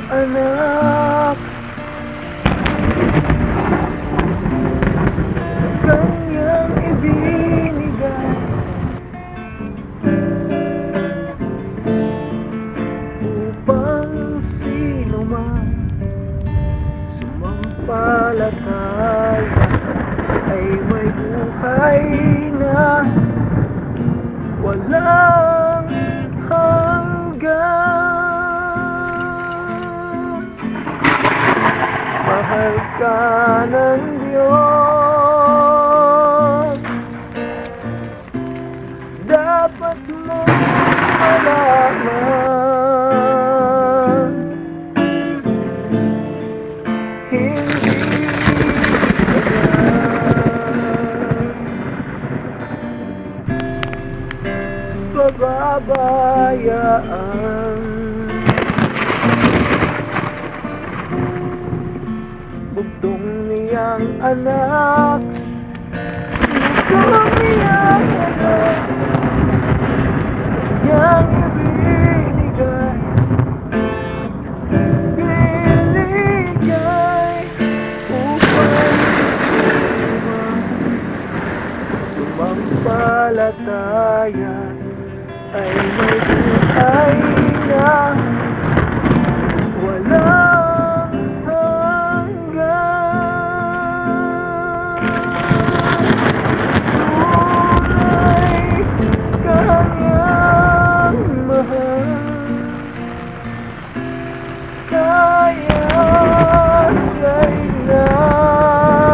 anak, kanyang ibinigay upang sino man sumampalataya ay may buhay na walang hanggan. Mahal ka ng Diyos, dapat mong malaman. Hindi ka pababayaan. Bugtong niyang anak, bugtong niyang anak, kanyang ibinigay, binigay upang sumampalataya ay may buhay na walang hanggan. Tunay kanyang mahal, kaya siya'y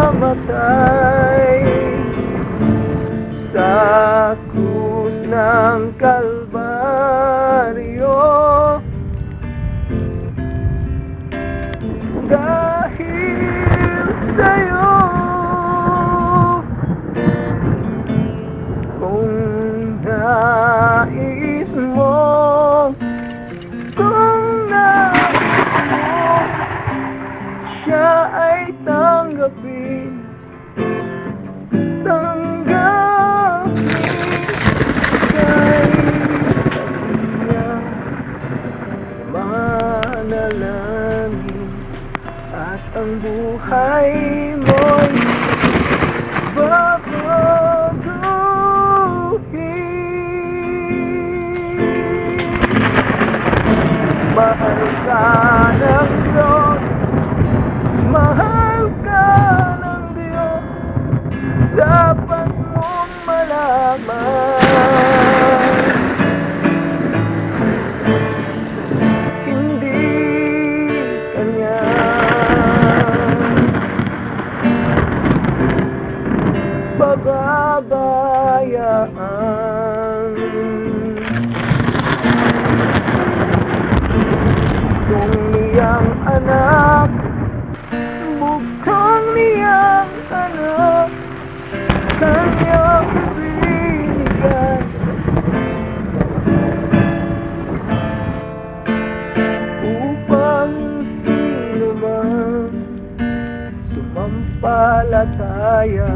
namatay sa krus ng Kalbaryo. Dahil sa'yo, kung nais mo, kung nais mo, siya ay tanggapin, manalangin at ang buhay mo'y babaguhin. Mahal ka ng Diyos, mahal ka ng Diyos, dapat mong malaman. Pababayaan. Bugtong niyang anak, bugtong niyang anak, kanyang ibinigay upang sino man sumampalataya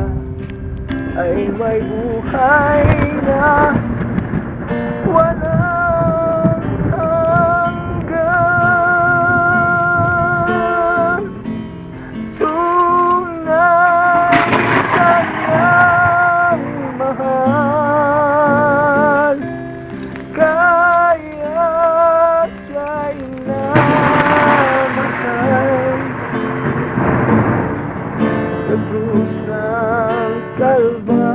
ay may buhay na walang hanggan. Tunay kanyang mahal, kaya siya'y namatay sa krus ng Kalbaryo.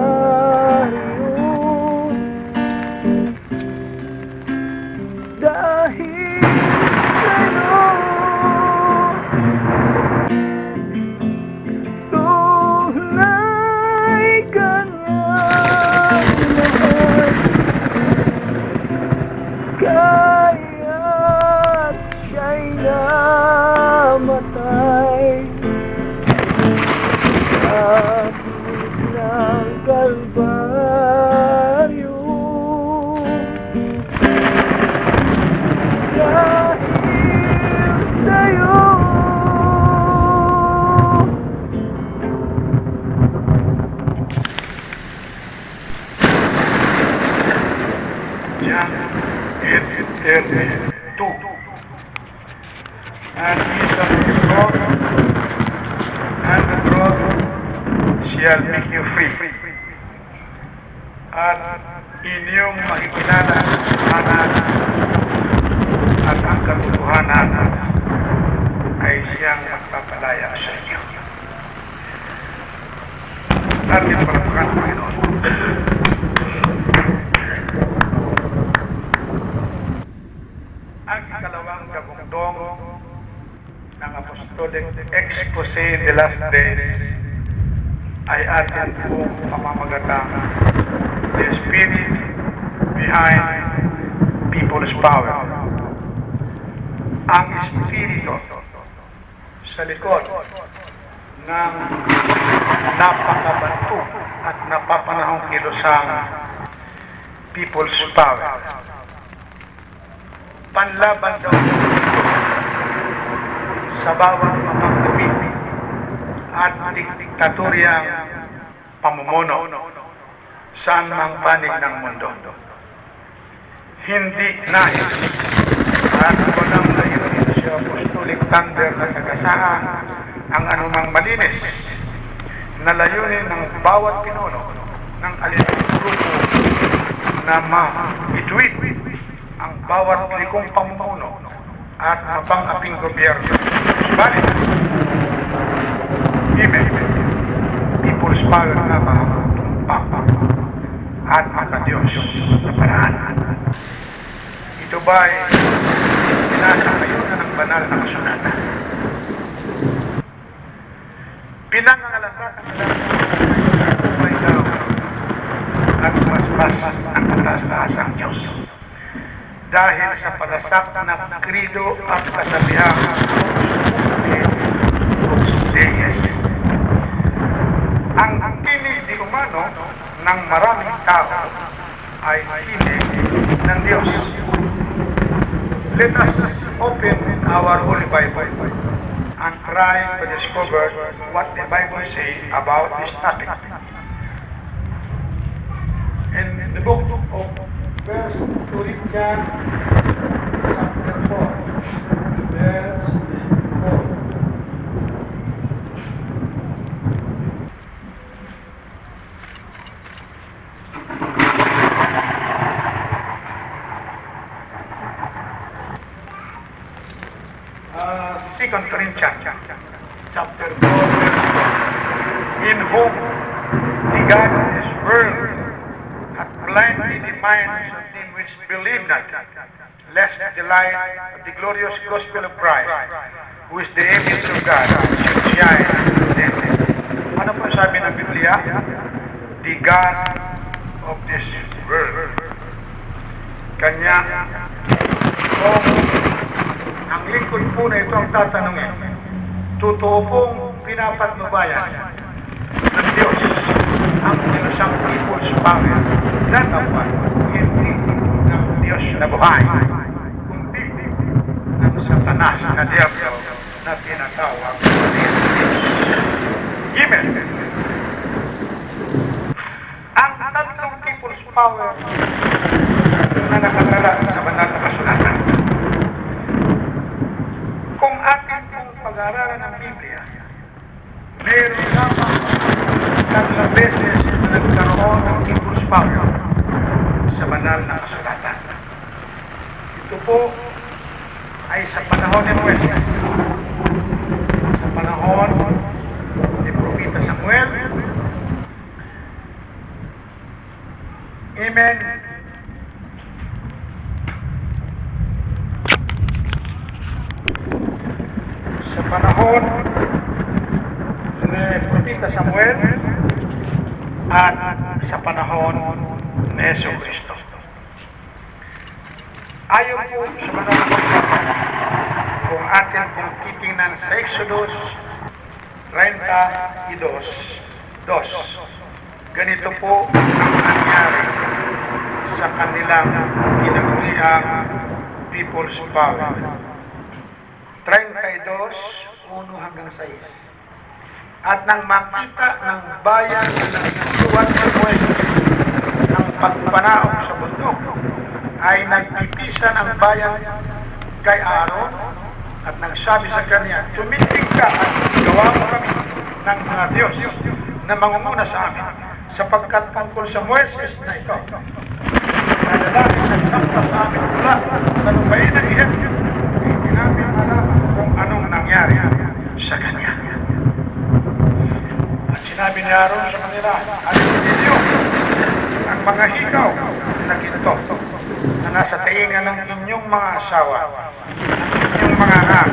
and wisdom of the cross, and the cross shall make you free. At inyong makikilala ang katotohanan at ang katotohanan ay siyang magpapalaya sa inyo. Ating palapakan, Panginoon. Ang ikalawang kabugtong ng Apostolic Expose de las Days ay atin pong pamamagatang the spirit behind people's power. Ang espiritu sa likod ng napakabanto at napapanahong kilosang people's power. Panlaban daw sa bawat mapagtawid at diktatoryang pamumuno saan mang panig ng mundo. Hindi nais at walang layunin sa Apostolic Thunder na sagasaan ang anumang malinis na layunin ng bawat pinuno ng alinang grupo na ma-ituit ang bawat likong pamumuno at mapang-aping gobyerno. Subalit, people's power na matumpak at maka-Diyos na paraan. Ito ba'y sinasakayunan ng banal na kasulatan? Pinangangalatan ang may daw at mas ang kataas-taasang Diyos. Dahil sa palasak ng krido at kasabihang ang tinig di umano ng maraming tao ay tinig ng Diyos. Let us open our Holy Bible and try to discover what the Bible says about this topic. In the book of 1 Corinthians chapter 4, verse 4. Second Corinthians chapter 4, verse 4. In whom the God of this world hath blinded the minds of them which believe not, lest the light of the glorious gospel of Christ, who is the image of God, should shine in them. Ano po sabi ng Biblia? The God of this world. Kanya, kung ang lingkod po na ito ang tatanungin, totoo pong pinapatnubayan ng Diyos ang isang people's power, natawa hindi ng Diyos na buhay, kundi ng Satanas na Diablo na tinatawag na Diyos. Amen. Ang tatlong people's power na nakatala sa banal na kasulatan. Kung atin pong pag-aaralan ng Biblia, meron lamang tatlong beses na nagkaroon ng people's power sa banal na kasulatan. Ito po ay sa panahon ni Moises, sa panahon ni Propeta Samuel. Amen. Sa panahon ni Propeta Samuel at sa panahon ni Yesu Cristo. Ayon po sa banal na kasulatan, kung atin pong titingnan sa Exodus 32:2, ganito po ang nangyari sa kanilang ginaguriang people's power. 32:1-6. At nang makita ng bayan na nagtuluan ni Moises ng pagpanaog sa bundok, ay nagpipisan ang bayan kay Aaron at nang nagsabi sa kanya, tumindig ka at gawa mo kami ng mga Diyos na mangunguna sa amin, sapagkat tungkol sa Moises na ito, na lalaki nagsampa sa amin mula sa lupain ng Ehipto, hindi namin alam kung anong nangyari sa kanya. At sinabi ni Aaron sa kanila, alisin ninyo ang mga hikaw na ginto na nasa tainga ng inyong mga asawa, ng inyong mga anak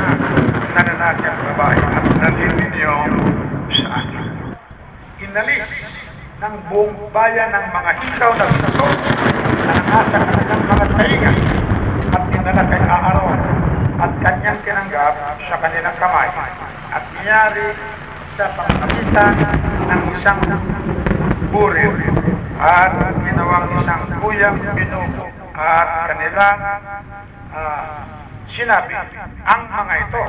na nanaki ang babae, at nalhin ninyo sa akin. Inalis ng buong bayan ng mga hikaw na ginto na nasa kanilang mga tainga at dinala kay Aaron at kanyang tinanggap sa kanilang kamay at niyari sa pangkapitan ng isang buril at ginawang isang kuyang binuko at kanilang sinabi, ang mga ito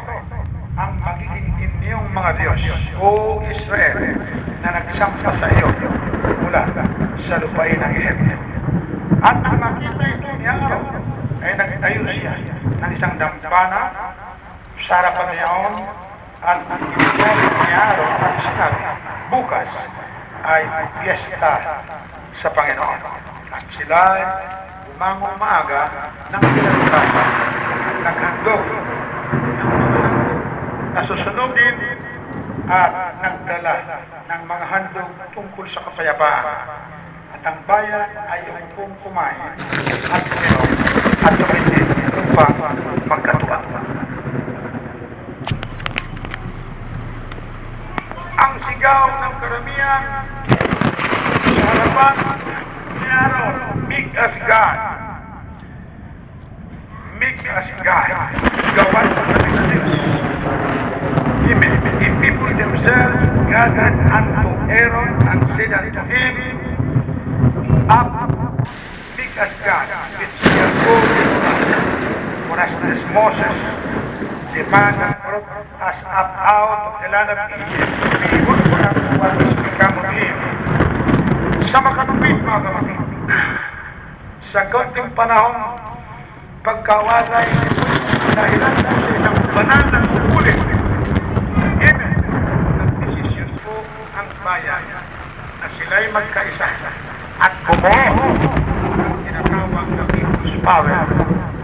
ang magiging inyong mga Diyos, O Israel, na nagsampa sa iyo mula sa lupain ng Ehipto. At nang makita ito ni Aaron, ay nagtayo siya ng isang dampana sa harapan niyaon at ang inilari ni Aaron at sinabi, bukas ay piyesta sa Panginoon. At sila ay umangong maaga ng pinagkasa at naghandog ng mga handog na susunugin at nagdala ng mga handog tungkol sa kapayapaan. At ang bayan ay upong kumain at uminom at tumindin upang magkatuwa. Ang sigaw ng karamihan sa harapan ni Aaron, make us God. Make us God. Gawan sa kanila Diyos. If people themselves gathered unto Aaron and said unto him, up, make us God, which shall go with us. For as this Moses, the man that brought us up out of the land of Egypt, behold, what is become of him. Sa makatupit, mga kapatid, sa kaunting panahon, pagkawalay, dahilan sa isang banal na kukulit, amen, nagdesisyon po ang bayan na sila'y magkaisa at bumuo ang tinatawag na people's power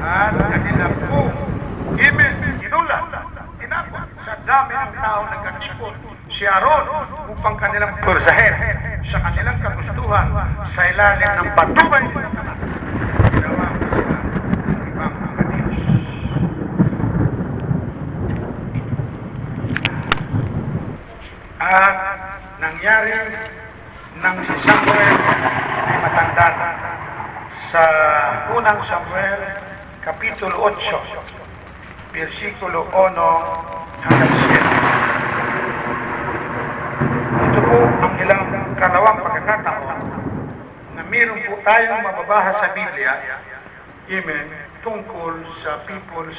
at kanila po, amen, inula, tinapon sa dami ng tao nagkatipon si Aaron upang kanilang pursahin sa kanilang kagustuhan sa ilalim ng patubay ginawa sila ng ibang mga Diyos. At nangyari nang si Samuel ay matanda na sa unang Samuel Kapitulo 8 versikulo 1 hanggang 7. Ito po ang ilang kalawang pagkakataon na meron po tayong mababasa sa Biblia, amen, tungkol sa people's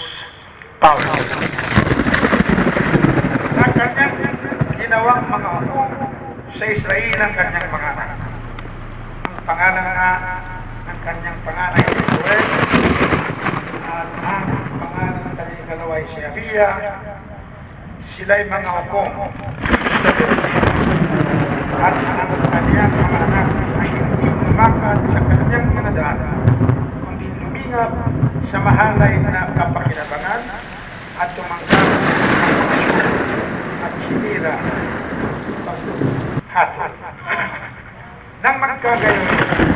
power. Na kanyang ginawang mga upong sa Israel ang kanyang pangalan. Ang pangalan nga ng kanyang pangalan ay Joel at ang pangalan ng kanyang kalawa ay si Abia. Sila'y mga upong sa Jerusalem. At ang kanyang mga anak ay hindi lumakad sa kanyang mga daan, kundi lumingap sa mahalay na kapakinabangan at tumanggap ng pagkasunod at sinira paghatol. Nang magkagayon,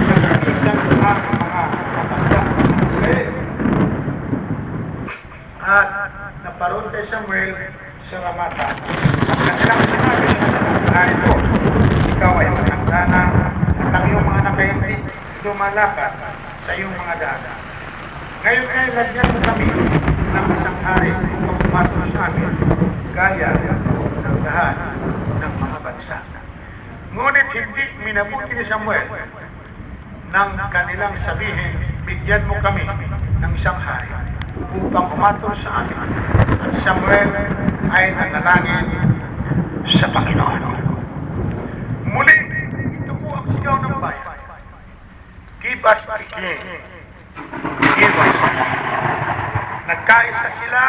nagkakitang ang mga kapatid at naparoon kay Samuel sa Ramata at kanilang sinabi na ito, ikaw ay matanda na at ang iyong mga anak ay hindi lumalakad sa iyong mga daan. Ngayon ay lagyan mo kami ng isang hari upang pumasok sa amin gaya ng lahat ng mga bansa. Ngunit hindi minabuti ni Samuel nang kanilang sabihin, bigyan mo kami ng isang hari upang umatol sa amin. At Samuel ay nanalangin sa Panginoon. Muli, ito po ang sigaw ng bayan. Give us a king. Give us. Nagkaisa sila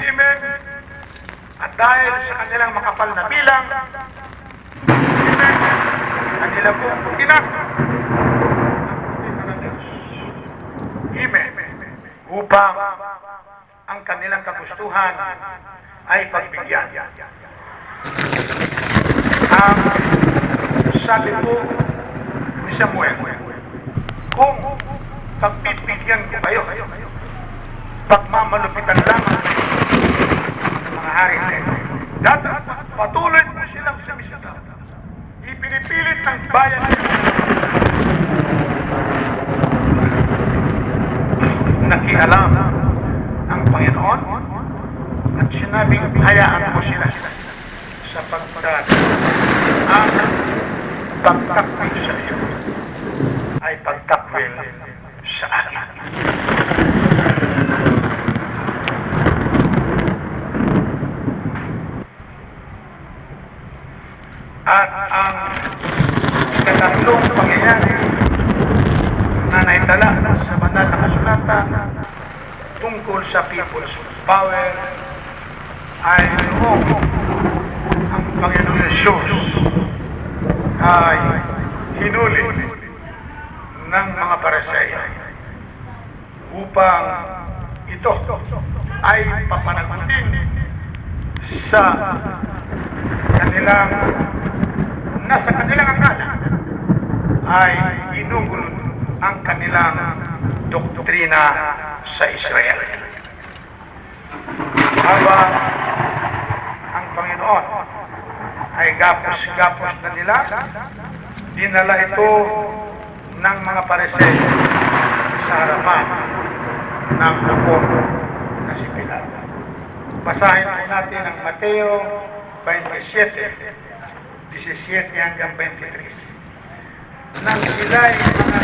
Amen. At dahil sa kanilang makapal na bilang, Amen, kanila po ginak. Amen. Upang ang kanilang kagustuhan ay pagbigyan. Ang sabi po ni Samuel, kung pagpipigyan ko kayo, pagmamalupitan lang ang mga hari dapat patuloy mo silang sumisigaw. Ipinipilit ng bayan nakialam ang Panginoon at sinabing hayaan mo sila sapagkat ang pagtakwil sa iyo ay pagtakwil sa akin. At ang ikatatlong pangyayari na naitala sa banal na kasulatan tungkol sa people's power ay noong ang Panginoon Yesus ay hinuli ng mga Pariseo upang ito ay papanagutin sa kanilang nasa kanilang akala ay inugol ang kanilang doktrina sa Israel. Habang ang Panginoon ay gapos-gapos na nila, dinala ito ng mga Pariseo sa harapan ng hapon na si Pilato. Basahin po natin ang Mateo 27, 17 hanggang 23. Nang sila'y mga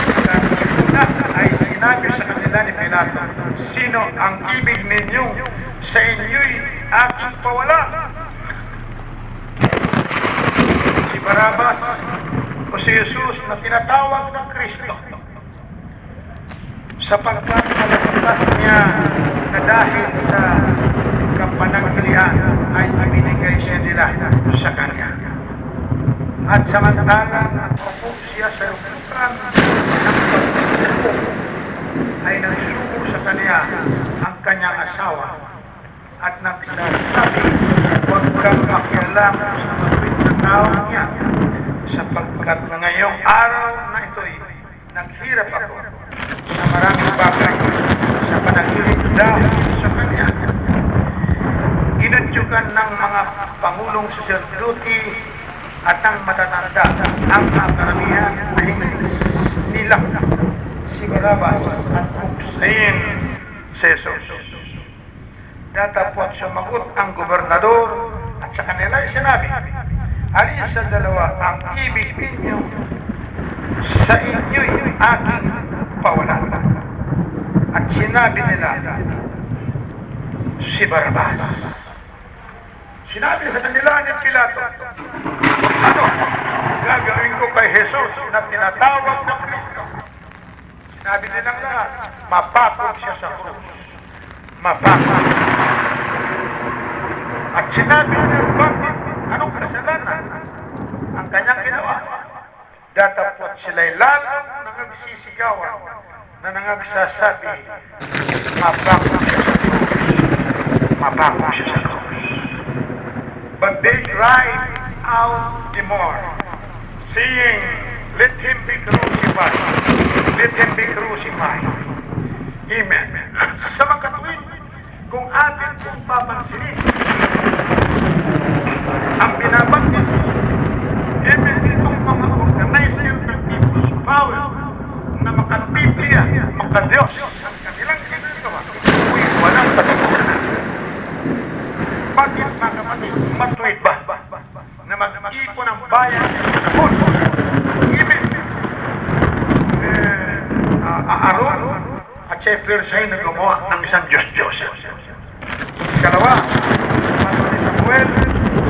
ay sinabi sa kanila ni Pilato, sino ang ibig ninyo sa inyo'y aking pawala? Si Barabas o si Jesus na tinatawag ng Kristo, sapagkat nalasatas niya na dahil sa kapanagalian ay ibinigay siya nila sa kanya. At samantalang nagpapo siya sa upuan ng pagpapalito ay nagsuko sa kanya ang kanyang asawa at nagsasabi, huwag kang makialam sa matuwid na tao niya sapagkat na ngayong araw na ito'y naghirap ako sa maraming bagay sa panagilit dahil sa kanya. Inadyugan ng mga pangulong saserdote at ang matatanda ang karamihan na nila si Barabas at puksayin si Jesus. Datapot sumagot ang gobernador at sa kanila ay sinabi, alin sa dalawa ang ibig ninyo sa inyo'y aking pawalan. At sinabi nila, si Barabas. Sinabi sa kanila ni Pilato, ano gagawin ko kay Jesus na tinatawag ng Kristo? Sinabi nilang lahat, mapatong siya sa krus. Mapatong. At sinabi niya, bakit? Anong kasalanan ang kanyang ginawa? Datapot sila'y lalong nangagsisigawan na nangagsasabi, mapatong siya sa krus. Mapatong siya sa krus. But they cried out the more, saying, let him be crucified. Let him be crucified. Amen. Sa mga katuwid, kung atin kong papansinin, ang binabanggit, amen, itong mga organizer ng people's power na makapipiliya, makadiyos ang kanilang ginagawa, uy, walang pagkakunan. Bakit mga kapatid, matuwid ba na mag-ipon ang bayan sa panahon? Amen. Aaron at siya Persay na gumawa ng isang Diyos-Diyos. Ikalawa, ni Samuel,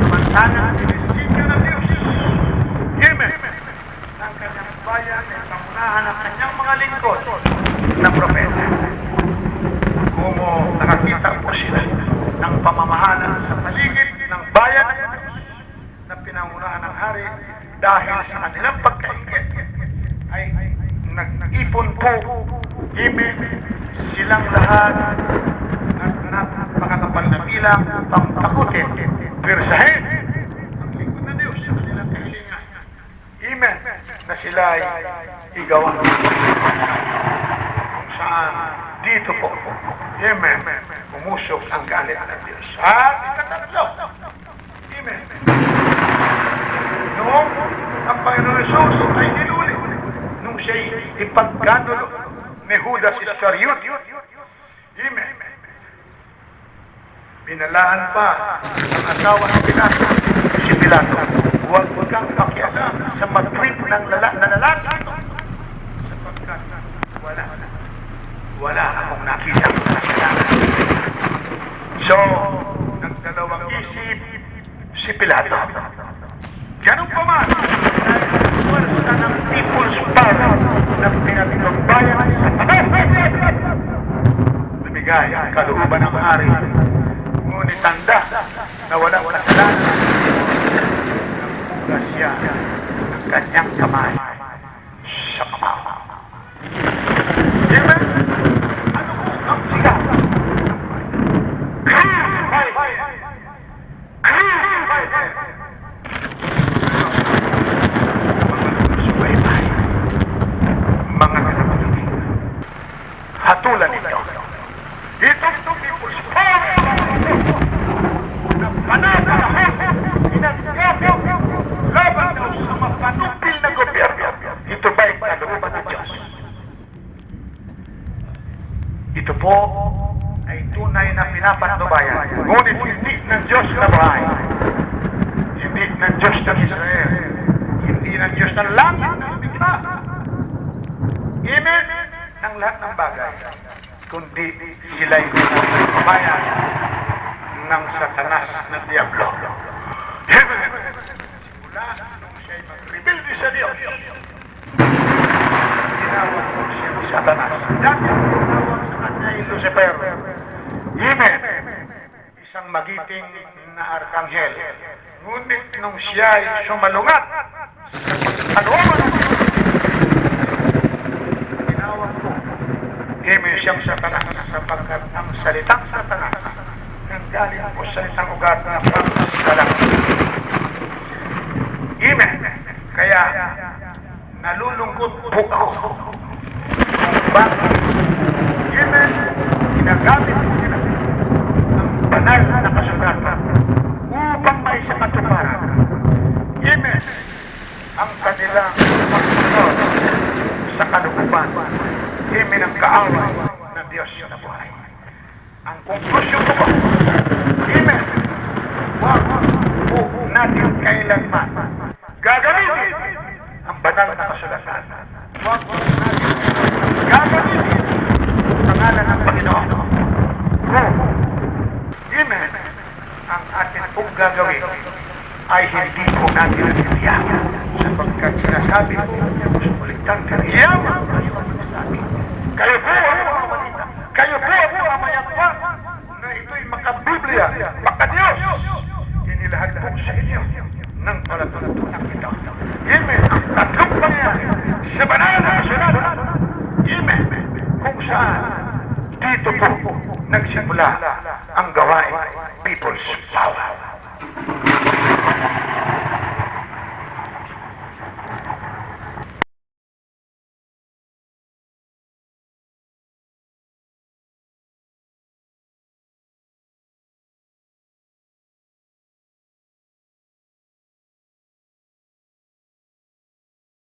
mantana ang disiplina ng Diyos. Amen. Ang kanyang bayan ay pangunahan ng kanyang mga lingkod na propeta. Kung nakakita po sila ng pamamahala sa paligid ng bayan na pinangunahan ng hari dahil sa kanilang pagkaingit ay nag-ipon po silang lahat at napakakapal na bilang pampakutin, pirsahin ang lingkod na Diyos sa kanilang kahilingan. Amen. Na sila ay igawa kung saan dito po, amen, umusok ang galit ng Diyos. At ikatatlo, amen. Noong ang Panginoon Jesus ay niluli, nung siya'y ipagkanulo ni Judas Iscariot, amen. Binalaan pa ang asawa ng Pilato, si Pilato, huwag kang pakialam sa mag-trip ng lalaki sapagkat wala akong nakita ng kasalanan. So, nagdalawang isip si Pilato. Ganun pa man, dahil sa ng people's power ng pinatibang bayan sa Satanas, lumigay ang kalooban ng hari. Ngunit tanda na walang kasalanan, nagpugas siya ng kanyang kamay sa kamao. Amen? Ano po ang sigaw? Crucify him! Crucify him! Subaybay, mga kapatid, hatulan ninyo. Itong people's power na pananahon, inagagap, laban daw sa mapanupil na gobyerno. Ito ba'y kalooban ng Diyos? Ito po ay tunay na pinapatnubayan. Ngunit hindi ng Diyos na bahay. Hindi ng Diyos ng Israel. Hindi ng Diyos ng langit na lumikha. Amen ng lahat ng bagay. Kundi sila'y pamayan ng Satanas na Diablo. Amen. Simula nung siya'y mag-rebelde sa Diyos, tinawag po siya ni Satanas. Dati ang tinawag sa kanya ay Lucifer. Amen. Isang magiting na arkanghel. Ngunit nung siya ay sumalungat sa kalooban ng Diyos, tinawag po amen siyang Satanas sapagkat ang salitang Satanas nanggaling po sa isang ugat na pangsalang. Amen. Kaya nalulungkot po ako kung bakit amen ginagamit po nila ang banal na kasulatan upang may sa katuparan. Amen. Ang kanilang pagsunod sa kalukupan. Amen ang kaaway ng Diyos na buhay. Ang konklusyon ko po, amen, wag po natin kailanman gagamitin ang banal na kasulatan. Wag po natin gagamitin ang pangalan ng Panginoon. Amen. Ang atin pong gagawin ay hindi po natin natiyak sapagkat sinasabi po sukulitan ka ng yaman kayo ang sinasabi. Kayo po ang manita. Kayo po ang mayagpag na ito'y makabiblia, makadiyos. Inilahat po sa inyo ng palatuntunan ito. Amen. Ang tatlong pangyayari sa banal na kasulatan. Amen. Kung saan dito po nagsimula ang gawain people's power.